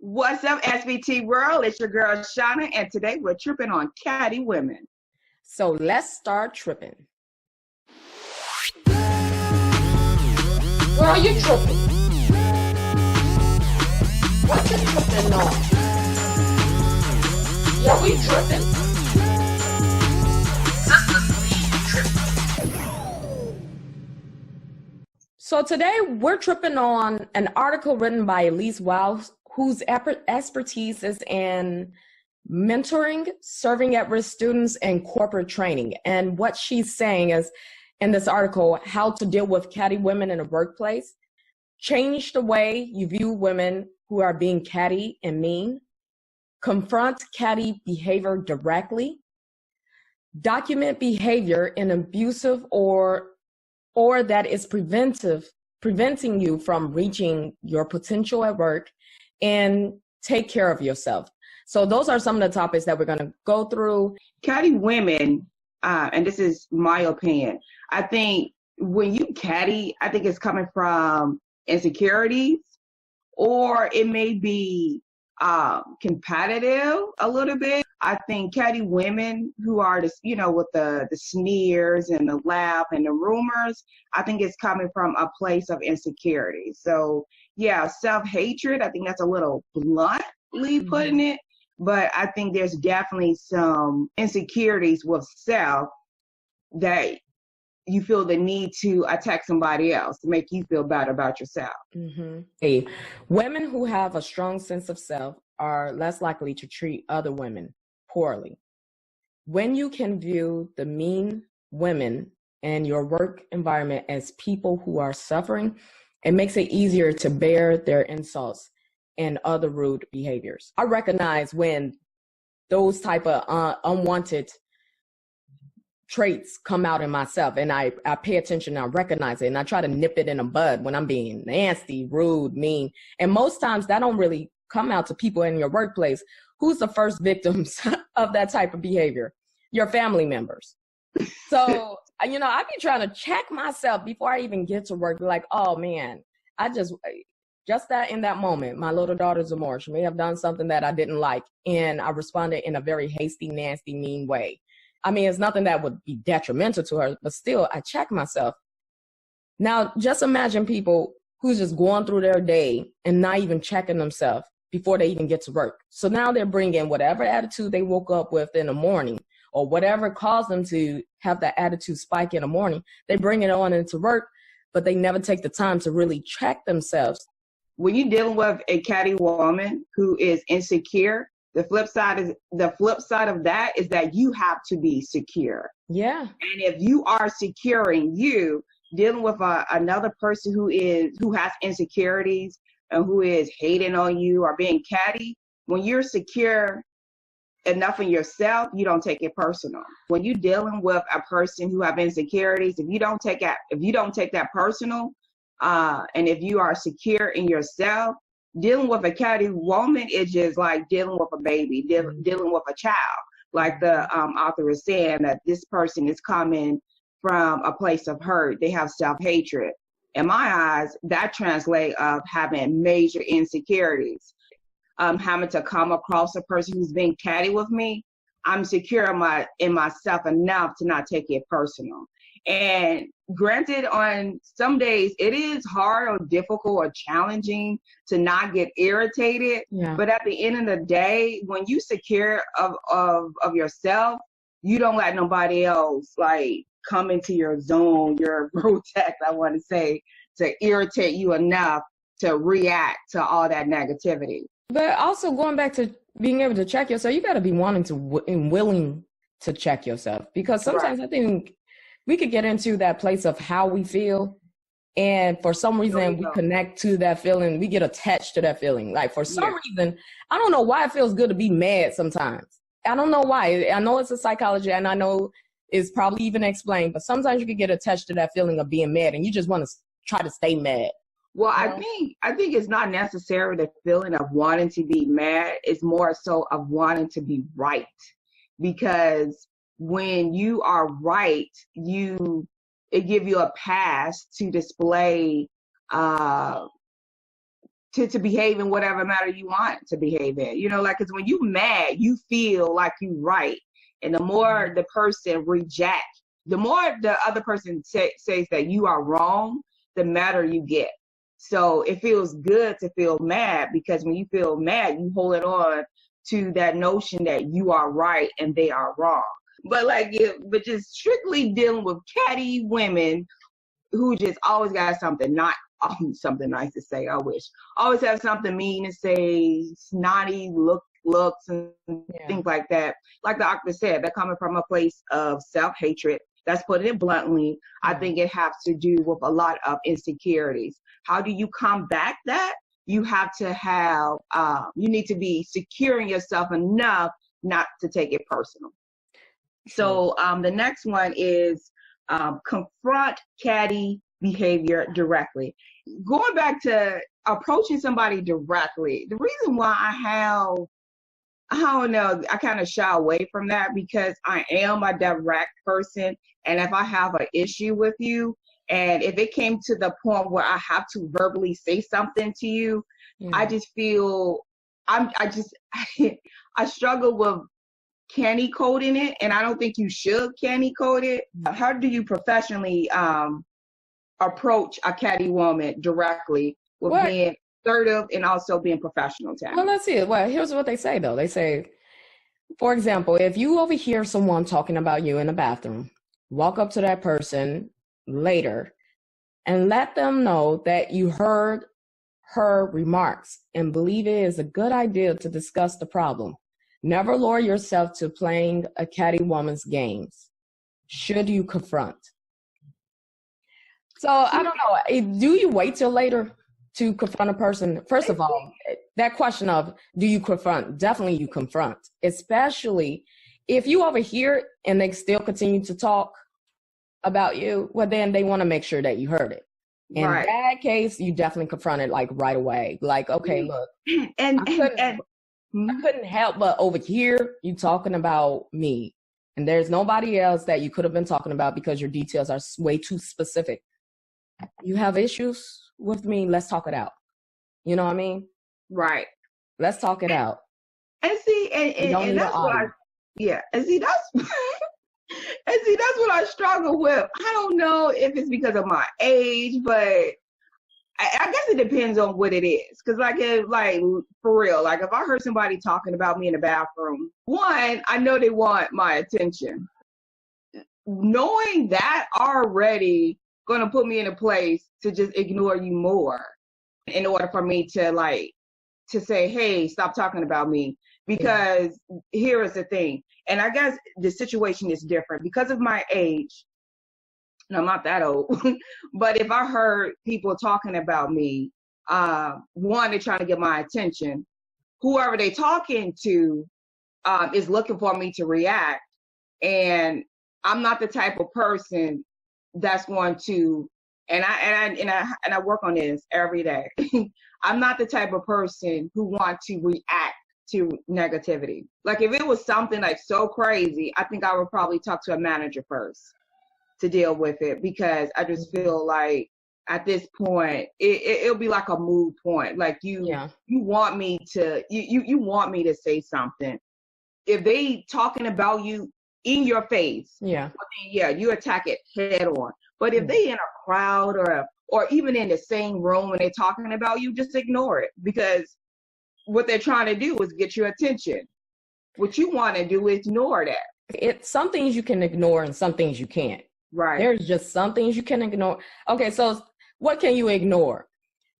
What's up, SBT world? It's your girl Shauna, and today we're tripping on catty women. So let's start tripping. Girl, you tripping. What you tripping on? Yeah, we tripping. So today we're tripping on an article written by Elise Wiles, whose expertise is in mentoring, serving at-risk students, and corporate training. And what she's saying is, in this article, how to deal with catty women in the workplace, change the way you view women who are being catty and mean, confront catty behavior directly, document behavior in abusive or that is preventing you from reaching your potential at work, and take care of yourself. So those are some of the topics that we're going to go through. Catty women, and this is my opinion, I think when you catty, I think it's coming from insecurities, or it may be competitive a little bit. I think catty women who are just, with the sneers and the laugh and the rumors, I think it's coming from a place of insecurity. So yeah, self-hatred, I think that's a little bluntly putting it, but I think there's definitely some insecurities with self that you feel the need to attack somebody else to make you feel better about yourself. Hey, women who have a strong sense of self are less likely to treat other women poorly. When you can view the mean women in your work environment as people who are suffering, it makes it easier to bear their insults and other rude behaviors. I recognize when those type of unwanted traits come out in myself, and I pay attention and I recognize it, and I try to nip it in the bud when I'm being nasty, rude, mean. And most times that don't really come out to people in your workplace. Who's the first victims of that type of behavior? Your family members. So, I be trying to check myself before I even get to work. Like, oh man, I just that in that moment, my little daughter's Amore, she may have done something that I didn't like, and I responded in a very hasty, nasty, mean way. I mean, it's nothing that would be detrimental to her, but still, I check myself. Now, just imagine people who's just going through their day and not even checking themselves before they even get to work. So now they're bringing whatever attitude they woke up with in the morning, or whatever caused them to have that attitude spike in the morning, they bring it on into work, but they never take the time to really check themselves. When you're dealing with a catty woman who is insecure, the flip side of that is that you have to be secure. Yeah. And if you are securing you, dealing with another person who has insecurities and who is hating on you or being catty, when you're secure enough in yourself, you don't take it personal. When you're dealing with a person who have insecurities, if you don't take that personal, and if you are secure in yourself, dealing with a catty woman is just like dealing with a baby, dealing with a child. Like the author is saying, that this person is coming from a place of hurt. They have self-hatred. In my eyes, that translates of having major insecurities. Having to come across a person who's being catty with me, I'm secure in myself enough to not take it personal. And granted, on some days it is hard or difficult or challenging to not get irritated. Yeah. But at the end of the day, when you secure of yourself, you don't let nobody else like come into your zone, your vortex, I want to say, to irritate you enough to react to all that negativity. But also going back to being able to check yourself, you got to be wanting to and willing to check yourself, because sometimes I think we could get into that place of how we feel, and for some reason we connect to that feeling, we get attached to that feeling. Like for some reason, I don't know why it feels good to be mad sometimes. I don't know why. I know it's a psychology, and I know it's probably even explained, but sometimes you can get attached to that feeling of being mad, and you just want to try to stay mad. Well, I think it's not necessarily the feeling of wanting to be mad. It's more so of wanting to be right, because when you are right, it give you a pass to display to behave in whatever manner you want to behave in. You know, like, because when you mad, you feel like you right. And the more the person rejects, the more the other person says that you are wrong, the madder you get. So it feels good to feel mad, because when you feel mad, you hold it on to that notion that you are right and they are wrong. But but just strictly dealing with catty women who just always got something something nice to say. I wish always have something mean to say, snotty looks and things like that. Like the doctor said, they're coming from a place of self-hatred. That's putting it bluntly. I think it has to do with a lot of insecurities. How do you combat that? You have to have, you need to be secure in yourself enough not to take it personal. So the next one is confront catty behavior directly. Going back to approaching somebody directly, the reason why I don't know, I kind of shy away from that, because I am a direct person. And if I have an issue with you, and if it came to the point where I have to verbally say something to you, I just feel, I struggle with candy coding it. And I don't think you should candy code it. How do you professionally approach a catty woman directly with being assertive and also being professional? Well, let's see. Well, here's what they say, though. They say, for example, if you overhear someone talking about you in the bathroom, walk up to that person later and let them know that you heard her remarks and believe it is a good idea to discuss the problem. Never lower yourself to playing a catty woman's games. Should you confront? So I don't know. Do you wait till later to confront a person? First of all, that question of do you confront? Definitely you confront, especially if you overhear and they still continue to talk about you. Well, then they want to make sure that you heard it. In that case, you definitely confront it like right away. Like, okay, look, I couldn't help but overhear you talking about me. And there's nobody else that you could have been talking about because your details are way too specific. You have issues with me, let's talk it out. You know what I mean? Right. Let's talk it out. And see, and that's what and see, that's that's what I struggle with. I don't know if it's because of my age, but I guess it depends on what it is. Cause for real, like if I heard somebody talking about me in the bathroom, one, I know they want my attention. Knowing that already going to put me in a place to just ignore you more in order for me to say, hey, stop talking about me. Because here is the thing. And I guess the situation is different because of my age. And I'm not that old. But if I heard people talking about me, one, they're trying to get my attention. Whoever they're talking to is looking for me to react. And I'm not the type of person that's going to, and I work on this every day. I'm not the type of person who wants to react to negativity. Like if it was something like so crazy, I think I would probably talk to a manager first to deal with it, because I just feel like at this point it'll be like a mood point. Like you want me to you want me to say something. If they talking about you in your face, you attack it head on. But if they in a crowd or even in the same room when they're talking about you, just ignore it, because what they're trying to do is get your attention. What you want to do is ignore that. Some things you can ignore and some things you can't. Right. There's just some things you can ignore. Okay, so what can you ignore?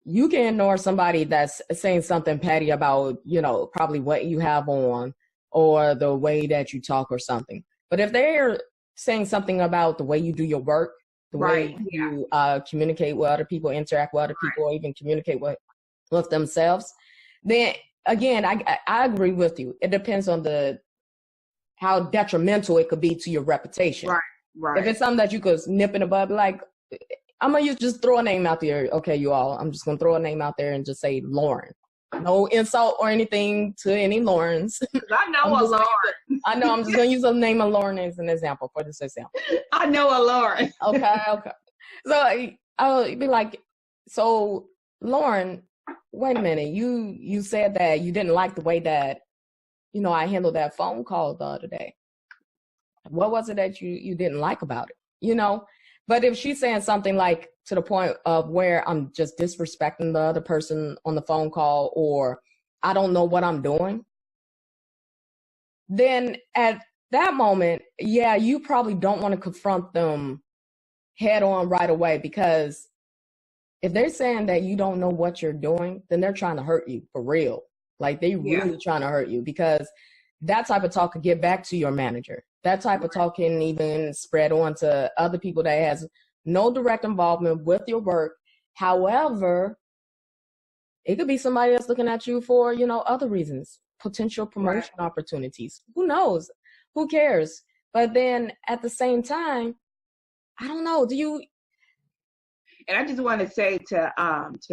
You can ignore somebody that's saying something petty about, probably what you have on or the way that you talk or something. But if they're saying something about the way you do your work, the way you communicate with other people, interact with other people, or even communicate with themselves, then again, I agree with you. It depends on how detrimental it could be to your reputation. Right. If it's something that you could nip in the bud, like, I'm going to just throw a name out there. Okay, you all, I'm just going to throw a name out there and just say Lauren. No insult or anything to any Laurens. I know a Lauren. I know, I'm just going to use the name of Lauren as an example for this example. I know a Lauren. Okay. So I'll be like, so Lauren, wait a minute, you said that you didn't like the way that, I handled that phone call the other day. What was it that you didn't like about it? But if she's saying something like to the point of where I'm just disrespecting the other person on the phone call, or I don't know what I'm doing, then at that moment, yeah, you probably don't want to confront them head on right away, because if they're saying that you don't know what you're doing, then they're trying to hurt you for real. Like, they really trying to hurt you, because that type of talk could get back to your manager. That type of talk can even spread on to other people that has no direct involvement with your work. However, it could be somebody else looking at you for, other reasons, potential promotion opportunities. Who knows? Who cares? But then at the same time, I don't know. And I just want to say to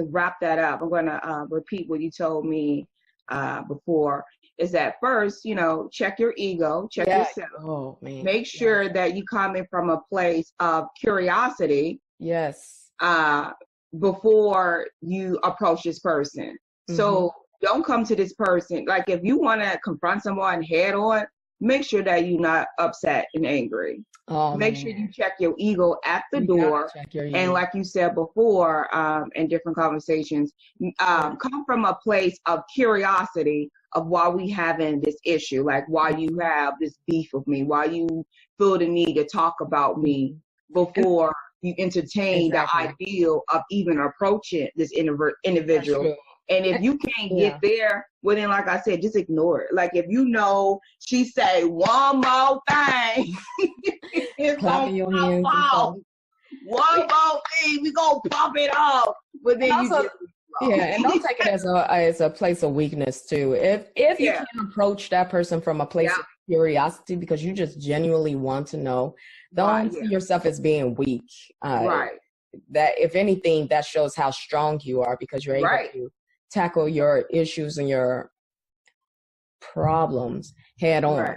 wrap that up, I'm going to repeat what you told me before, is that first, check your ego, check yourself. Oh, man. Make sure that you come in from a place of curiosity. Yes. Before you approach this person. Mm-hmm. So don't come to this person. Like, if you want to confront someone head on, make sure that you're not upset and angry. Make sure you check your ego at the door. And like you said before, in different conversations, come from a place of curiosity of why we having this issue, like why you have this beef with me, why you feel the need to talk about me before you entertain the ideal of even approaching this individual. And if you can't get there, well, then, like I said, just ignore it. Like, if she say one more thing, it's going to pop off. One more thing, we going to pop it off. But then and don't take it as a place of weakness, too. If you can approach that person from a place of curiosity because you just genuinely want to know, don't see yourself as being weak. That, if anything, that shows how strong you are, because you're able to tackle your issues and your problems head on.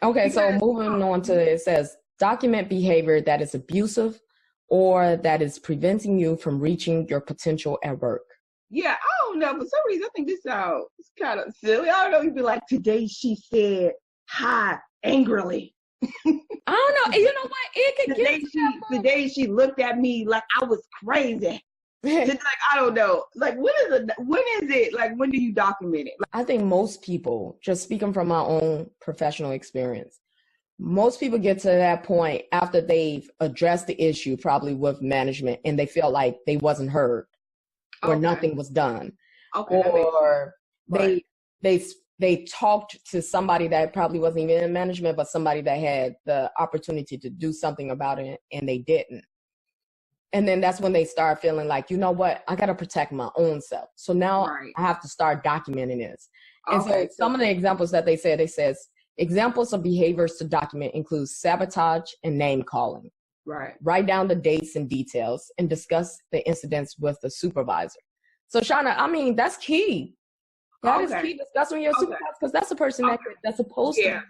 Okay, so moving on to it says, document behavior that is abusive or that is preventing you from reaching your potential at work. Yeah, I don't know. For some reason, I think this sounds kind of silly. I don't know. You'd be like, today she said hi angrily. I don't know. You know what? It could today she looked at me like I was crazy. It's like, I don't know. Like, when is it? Like, when do you document it? I think most people, just speaking from my own professional experience, most people get to that point after they've addressed the issue, probably with management, and they feel like they wasn't heard or nothing was done. Or they talked to somebody that probably wasn't even in management, but somebody that had the opportunity to do something about it, and they didn't. And then that's when they start feeling like, you know what, I got to protect my own self. So now I have to start documenting this. And so some of the examples that they says, examples of behaviors to document include sabotage and name calling. Write down the dates and details and discuss the incidents with the supervisor. So Shauna, I mean, that's key. That is key. Discussing with your supervisor, because that's the person that's supposed to.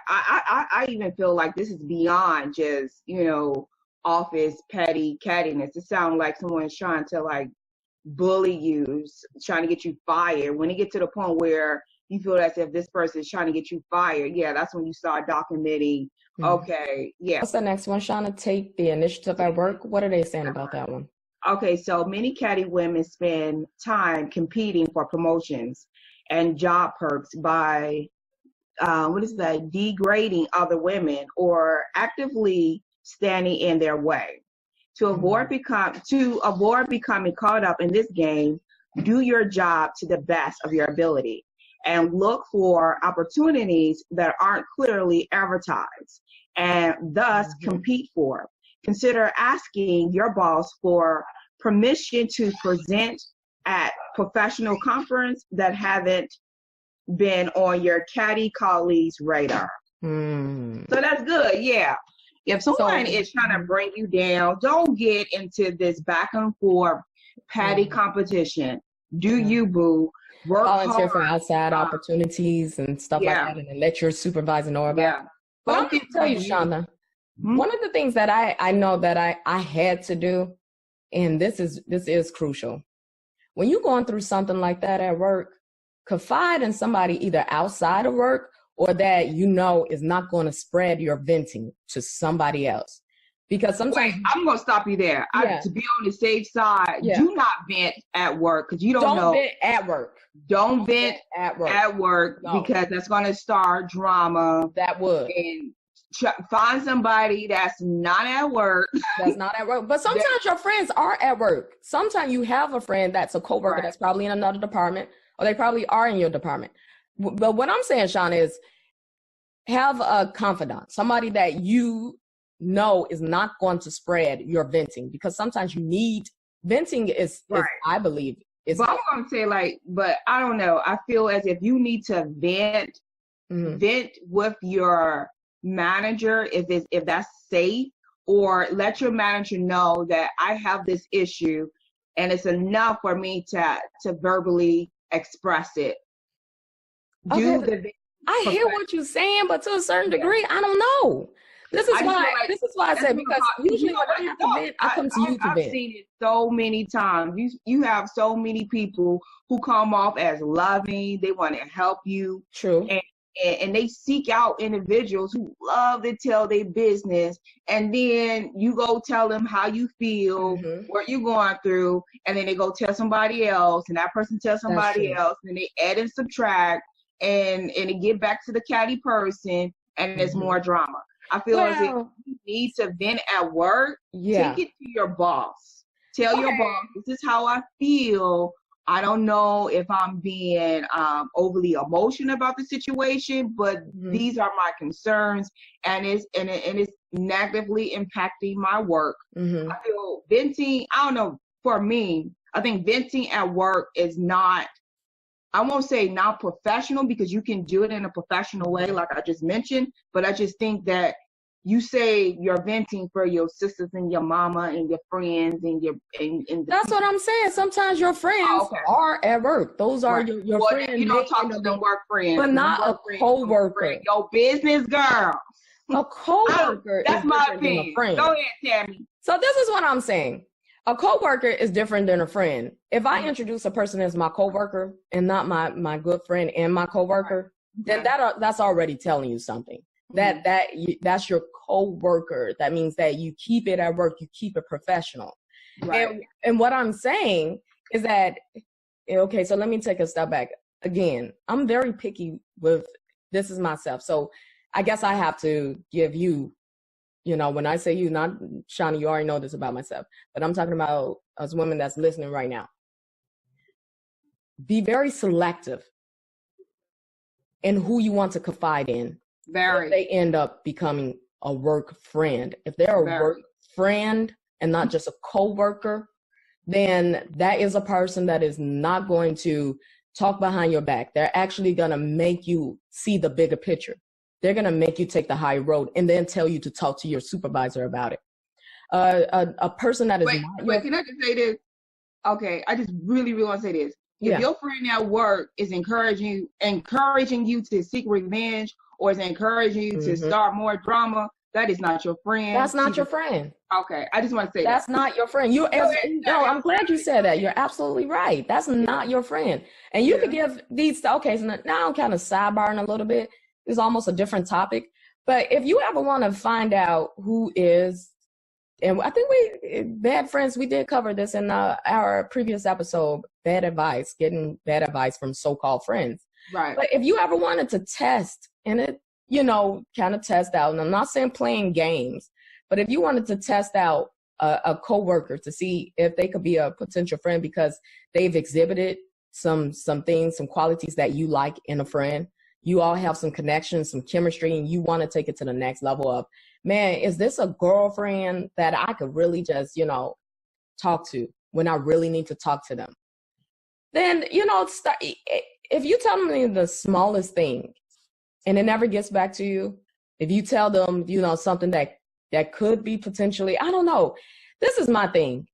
I even feel like this is beyond just, office petty cattiness. It sounds like someone's trying to like bully you, trying to get you fired. When it gets to the point where you feel as if this person is trying to get you fired, that's when you start documenting. What's the next one, Shauna? Take the initiative at work. What are they saying about that one? Okay, so many catty women spend time competing for promotions and job perks by degrading other women or actively standing in their way. To avoid becoming caught up in this game, do your job to the best of your ability and look for opportunities that aren't clearly advertised and thus compete for. Consider asking your boss for permission to present at professional conference that haven't been on your catty colleagues' radar. So that's good, If someone is trying to bring you down, don't get into this back and forth petty competition. Do you, boo? Work volunteer for outside opportunities and stuff like that, and let your supervisor know about it. But I'm going to tell you, Shauna, one of the things that I know that I had to do, and this is crucial. when you're going through something like that at work, confide in somebody either outside of work or that you know is not going to spread your venting to somebody else. Because sometimes— Wait, I'm going to stop you there. Yeah. To be on the safe side, Yeah. do not vent at work because you don't know. Don't vent at work. Don't vent at work. At work No. because that's going to start drama. That would. And find somebody that's not at work. That's not at work. But sometimes your friends are at work. Sometimes you have a friend that's a coworker Right. that's probably in another department, or they probably are in your department. But what I'm saying, Sean, is have a confidant, somebody that you know is not going to spread your venting, because sometimes you need venting is I believe is. But I'm going to say but I don't know. I feel as if you need to vent with your manager if that's safe, or let your manager know that I have this issue and it's enough for me to verbally express it. I hear what you're saying, but to a certain degree, I don't know. This is why I said, because usually when I have to vent, I come to you to vent. I've seen it so many times. You have so many people who come off as loving. They want to help you. True. And they seek out individuals who love to tell their business, and then you go tell them how you feel, what you're going through, and then they go tell somebody else, and that person tells somebody else, and they add and subtract, and it get back to the catty person, and there's more drama. I feel as if you need to vent at work. Take it to your boss. Tell your boss, this is how I feel. I don't know if I'm being overly emotional about the situation, but these are my concerns, and it's negatively impacting my work. I feel venting, I don't know, for me, I think venting at work is not, I won't say not professional, because you can do it in a professional way, like I just mentioned, but I just think that you say you're venting for your sisters and your mama and your friends and that's what I'm saying. Sometimes your friends are at work. Those are your friends. You don't talk to them work friends, but not a coworker. Your business girl. A coworker. That's my opinion. Go ahead, Tammy. So this is what I'm saying. A coworker is different than a friend. If I introduce a person as my coworker and not my good friend and my coworker, then that's already telling you something. That's your coworker. That means that you keep it at work. You keep it professional. Right. And what I'm saying is that, okay, so let me take a step back. Again, I'm very picky with, this is myself. So I guess I have to give you, when I say you, not Shawnee, you already know this about myself, but I'm talking about us women that's listening right now. Be very selective in who you want to confide in. If they end up becoming a work friend. If they're a work friend and not just a coworker, then that is a person that is not going to talk behind your back. They're actually going to make you see the bigger picture. They're going to make you take the high road and then tell you to talk to your supervisor about it. A person that is Wait, can I just say this? Okay, I just really, really want to say this. If your friend at work is encouraging you to seek revenge, or is encouraging you to start more drama, that is not your friend. That's not your friend. Okay, I just want to say that's not your friend. I'm glad you said that. You're absolutely right. That's not your friend. And you could give these, okay, so now I'm kind of sidebarring a little bit. It's almost a different topic. But if you ever want to find out who is, and I think bad friends, we did cover this in our previous episode, getting bad advice from so-called friends. Right. But if you ever wanted to test, and it, kind of test out, and I'm not saying playing games, but if you wanted to test out a coworker to see if they could be a potential friend because they've exhibited some things, some qualities that you like in a friend, you all have some connections, some chemistry, and you want to take it to the next level of, man, is this a girlfriend that I could really just, talk to when I really need to talk to them? Then, if you tell them the smallest thing and it never gets back to you, if you tell them, something that could be potentially, I don't know. This is my thing.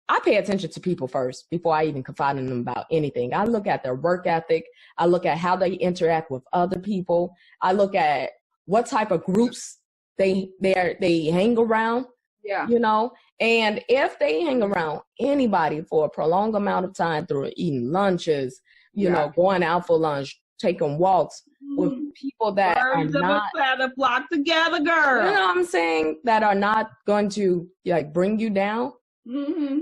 I pay attention to people first before I even confide in them about anything. I look at their work ethic. I look at how they interact with other people. I look at what type of groups they hang around. Yeah. you know, and if they hang around anybody for a prolonged amount of time through eating lunches, you know, going out for lunch, taking walks with people that are Birds of not, a feather flock together, you girl. know what I'm saying, that are not going to like bring you down. Mm-hmm.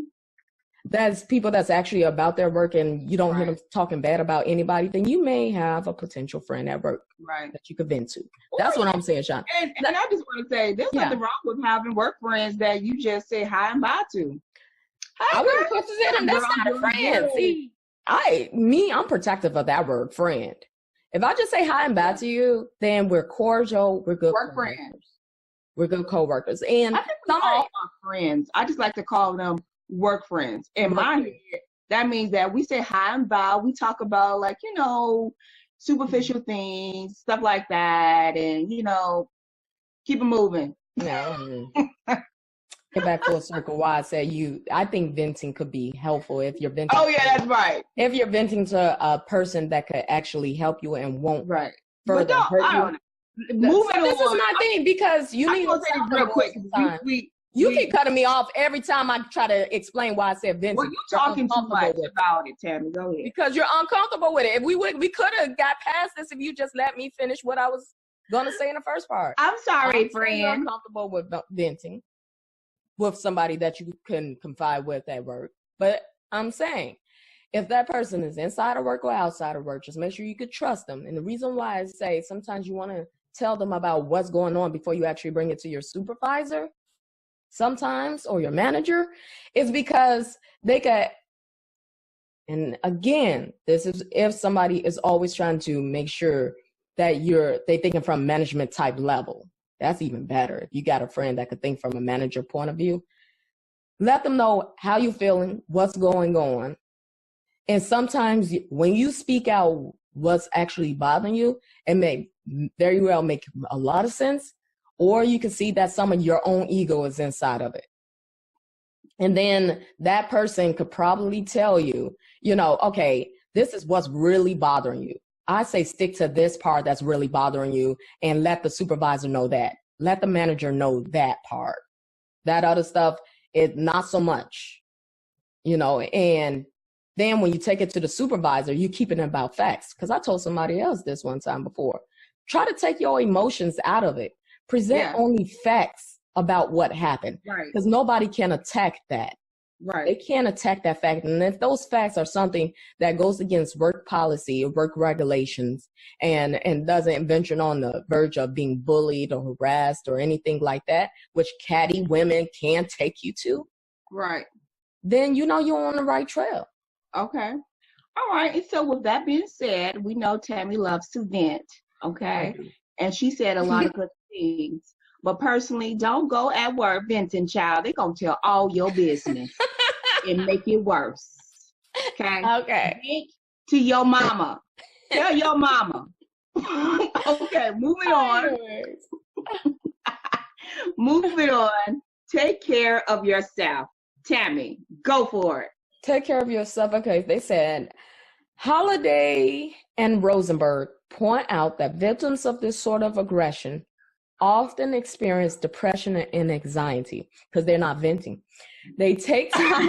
That's people that's actually about their work, and you don't hear them Right. talking bad about anybody, then you may have a potential friend at work Right. that you could vent to. That's what I'm saying, Sean. And I just want to say, there's nothing wrong with having work friends that you just say hi and bye to. Hi, I wouldn't girl. consider them. That's Girl, not a I'm friend. good. See, I'm protective of that word, friend. If I just say hi and bye to you, then we're cordial. We're good Work coworkers. friends. We're good coworkers. And I think we all are friends. I just like to call them work friends. In my head, that means that we say hi and bye. We talk about, like, you know, superficial things, stuff like that, and, you know, keep it moving. no. Get back full circle. Why I said I think venting could be helpful if you're venting. Oh yeah, that's right. If you're venting to a person that could actually help you and won't further hurt you. I don't know. Moving on. This is my thing, because you need to say this real quick. You keep cutting me off every time I try to explain why I said venting. Well, you're talking too much about it, Tammy. Go ahead. Because you're uncomfortable with it. If we could have got past this if you just let me finish what I was gonna say in the first part. I'm sorry, friend. You're friend. uncomfortable with venting with somebody that you can confide with at work. But I'm saying, if that person is inside of work or outside of work, just make sure you could trust them. And the reason why I say sometimes you want to tell them about what's going on before you actually bring it to your supervisor sometimes, or your manager, is because they could, and again, this is if somebody is always trying to make sure that they thinking from management type level. That's even better. If you got a friend that could think from a manager point of view, let them know how you're feeling, what's going on. And sometimes when you speak out what's actually bothering you, it may very well make a lot of sense, or you can see that some of your own ego is inside of it. And then that person could probably tell you, you know, okay, this is what's really bothering you. I say stick to this part that's really bothering you, and let the supervisor know that. Let the manager know that part. That other stuff, it not so much, you know. And then when you take it to the supervisor, you keep it about facts. Because I told somebody else this one time before. Try to take your emotions out of it. Present only facts about what happened. Right. Because nobody can attack that. Right. They can't attack that fact. And if those facts are something that goes against work policy or work regulations and doesn't venture on the verge of being bullied or harassed or anything like that, which catty women can take you to, right, then you know you're on the right trail. Okay. All right. And so with that being said, we know Tammy loves to vent, okay? And she said a lot of good things. But personally, don't go at work venting, child. They're going to tell all your business and make it worse. Okay? Okay. Vent to your mama. Tell your mama. Okay, moving on. Moving on. Take care of yourself. Tammy, go for it. Take care of yourself. Okay, they said, Holiday and Rosenberg point out that victims of this sort of aggression often experience depression and anxiety because they're not venting. They take time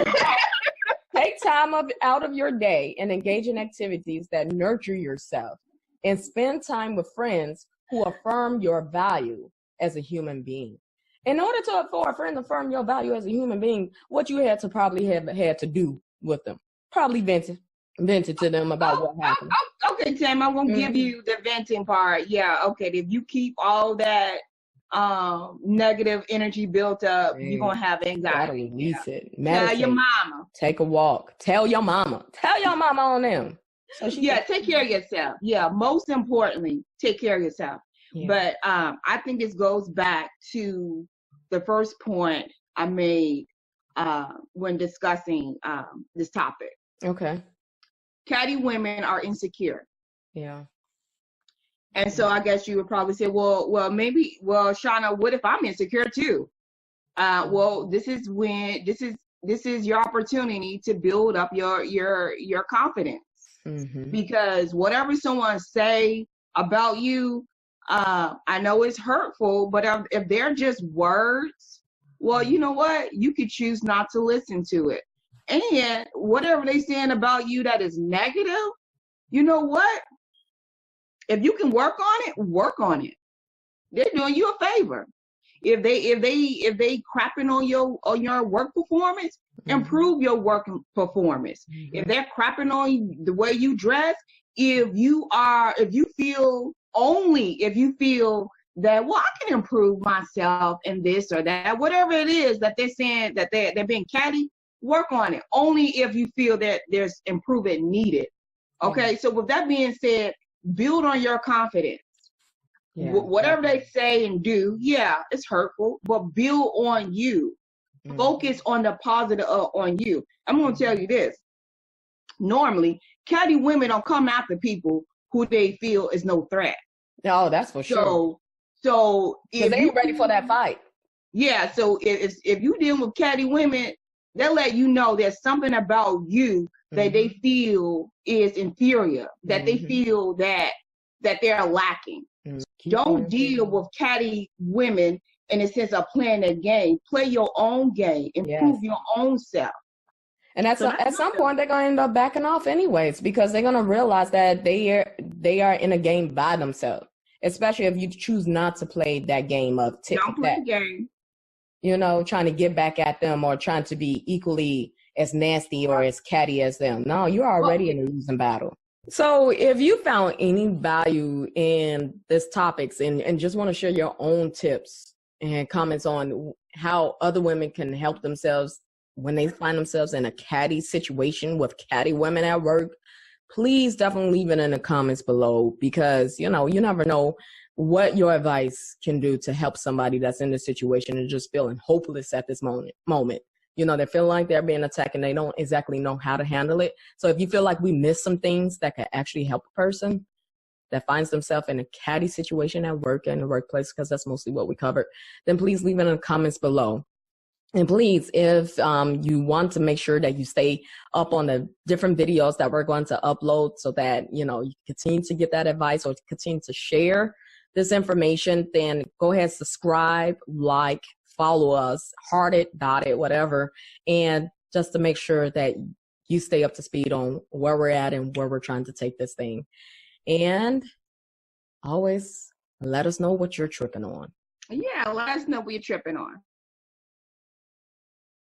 out of your day and engage in activities that nurture yourself, and spend time with friends who affirm your value as a human being. In order for a friend to affirm your value as a human being, what you had to probably have had to do with them, probably vented to them about what happened. Okay, Tim, I won't give you the venting part. Yeah, okay. If you keep all that negative energy built up, you're going to have anxiety. Gotta release it. Meditate. Tell your mama. Take a walk. Tell your mama. Tell your mama on them. So take care of yourself. Yeah, most importantly, take care of yourself. Yeah. But I think this goes back to the first point I made when discussing this topic. Okay. Catty women are insecure. Yeah. And so I guess you would probably say, well, Shauna, what if I'm insecure too? Well, this is your opportunity to build up your confidence. Mm-hmm. Because whatever someone say about you, I know it's hurtful, but if they're just words, well, you know what? You could choose not to listen to it. And whatever they saying about you that is negative, you know what? If you can work on it, work on it. They're doing you a favor. If they crapping on your work performance, improve your work performance. If they're crapping on the way you dress, if you feel that, well, I can improve myself in this or that, whatever it is that they're saying that they're being catty, work on it. Only if you feel that there's improvement needed. Okay, so with that being said, build on your confidence. Yeah, Whatever they say and do, yeah, it's hurtful, but build on you. Focus on the positive on you. I'm going to tell you this. Normally, catty women don't come after people who they feel is no threat. Oh, that's for sure. So if they ain't ready for that fight. Yeah, so if you deal with catty women, they'll let you know there's something about you that they feel is inferior, that they feel that they're lacking. Don't deal with catty women in the sense of playing a game. Play your own game. Improve your own self. And at some point, they're going to end up backing off anyways, because they're going to realize that they are in a game by themselves, especially if you choose not to play that game of don't play the game. You know, trying to get back at them or trying to be equally as nasty or as catty as them. No, you're already in a losing battle. So if you found any value in this topics and just want to share your own tips and comments on how other women can help themselves when they find themselves in a catty situation with catty women at work, please definitely leave it in the comments below, because, you know, you never know what your advice can do to help somebody that's in this situation and just feeling hopeless at this moment. You know, they feel like they're being attacked and they don't exactly know how to handle it. So if you feel like we missed some things that could actually help a person that finds themselves in a catty situation at work and the workplace, because that's mostly what we covered, then please leave it in the comments below. And please, if you want to make sure that you stay up on the different videos that we're going to upload so that, you know, you continue to get that advice or continue to share this information, then go ahead, subscribe, like, follow us, heart it, dot it, whatever, and just to make sure that you stay up to speed on where we're at and where we're trying to take this thing. And always let us know what you're tripping on. Yeah, let us know what you're tripping on.